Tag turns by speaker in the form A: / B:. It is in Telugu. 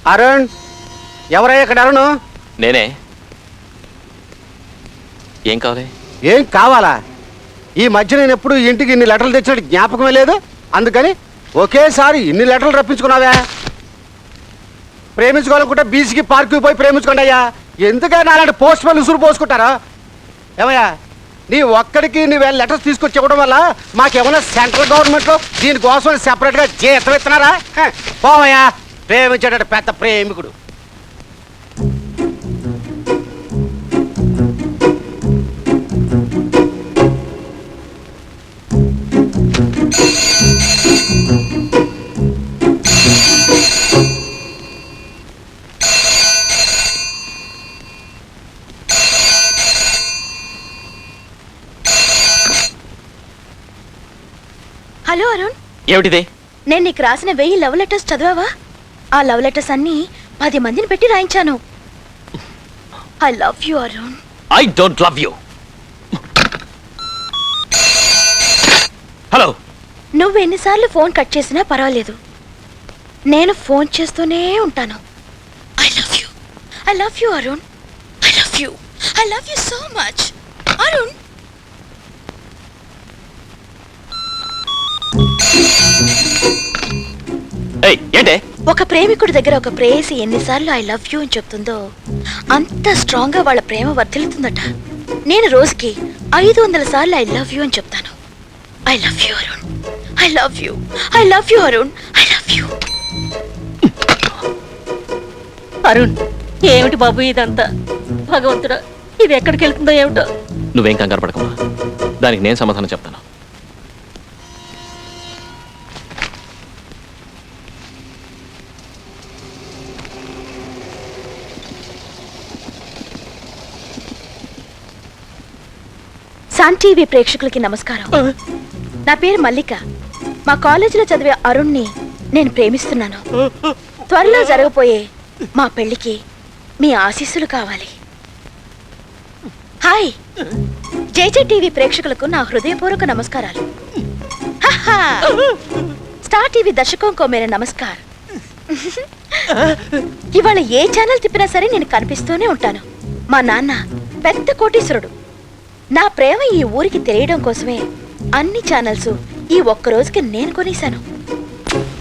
A: అరుణ్, ఎవరయ్యా ఇక్కడ? అరుణ్
B: నేనే. ఏం కావాలి?
A: ఏం కావాలా? ఈ మధ్య నేను ఎప్పుడు ఇంటికి ఇన్ని లెటర్లు తెచ్చినట్టు జ్ఞాపకమే లేదు, అందుకని ఒకేసారి ఇన్ని లెటర్లు రప్పించుకున్నావా? ప్రేమించుకోవాలనుకుంటే బీచ్కి పార్క్కి పోయి ప్రేమించుకోండి అయ్యా. ఎందుకైనా అలాంటి పోస్ట్ మ్యాన్ ఉసురు పోసుకుంటారా? ఏమయ్యా, నీ ఒక్కడికి నీ వేళ లెటర్స్ తీసుకొచ్చి ఇవ్వడం వల్ల మాకేమైనా సెంట్రల్ గవర్నమెంట్లో దీనికోసం సెపరేట్గా జీతం ఇస్తున్నారా? పోవయ్యా, ప్రేమించేట పెద్ద ప్రేమికుడు.
C: హలో అరుణ్,
B: ఏమిటిది?
C: నేను నీకు రాసిన 1000 లవ్ లెటర్స్ చదివావా? ఆ లవ్ లెటర్స్ అన్ని 10 మందిని పెట్టి రాయించాను. I love you Arun.
B: I don't love you. Hello,
C: నువ్వు ఎన్నిసార్లు ఫోన్ కట్ చేసినా పర్వాలేదు, నేను ఫోన్ చేస్తూనే ఉంటాను. I love you, I love you Arun, I love you, I love you so much Arun.
B: ఏంటే?
C: ఒక ప్రేమికుడి దగ్గర ఒక ప్రేయసి ఎన్నిసార్లు ఐ లవ్ యూ అని చెప్తుందో అంత స్ట్రాంగ్ గా వాళ్ళ ప్రేమ వర్ధిల్లుతుందట. నేను రోజుకి 500 సార్లు ఐ లవ్ యూ అని చెప్తాను. I love you Arun, I love you, I love you Arun, I love you.
D: Arun, ఏమిటి బాబు ఇదంతా? భగవంతుడా, ఇది ఎక్కడికి వెళ్తుందో ఏమిటో.
B: నువ్వేం కంగారు పడకమ్మా, దానికి నేను సమాధానం చెప్తాను.
C: సాన్ టీవీ ప్రేక్షకులకి నమస్కారం. నా పేరు మల్లిక. మా కాలేజీలో చదివే అరుణ్ని నేను ప్రేమిస్తున్నాను. త్వరలో జరగబోయే మా పెళ్లికి మీ ఆశీస్సులు కావాలి. హాయ్, జేజే టీవీ ప్రేక్షకులకు నా హృదయపూర్వక నమస్కారాలు. స్టార్ టీవీ దర్శకోంకో మేర నమస్కార్. ఇవాళ ఏ ఛానల్ తిప్పినా సరే నేను కనిపిస్తూనే ఉంటాను. మా నాన్న పెద్ద కోటీశ్వరుడు. నా ప్రేమ ఈ ఊరికి తెలియడం కోసమే అన్ని ఛానల్స్ ఈ ఒక్క రోజుకి నేను కొనేశాను.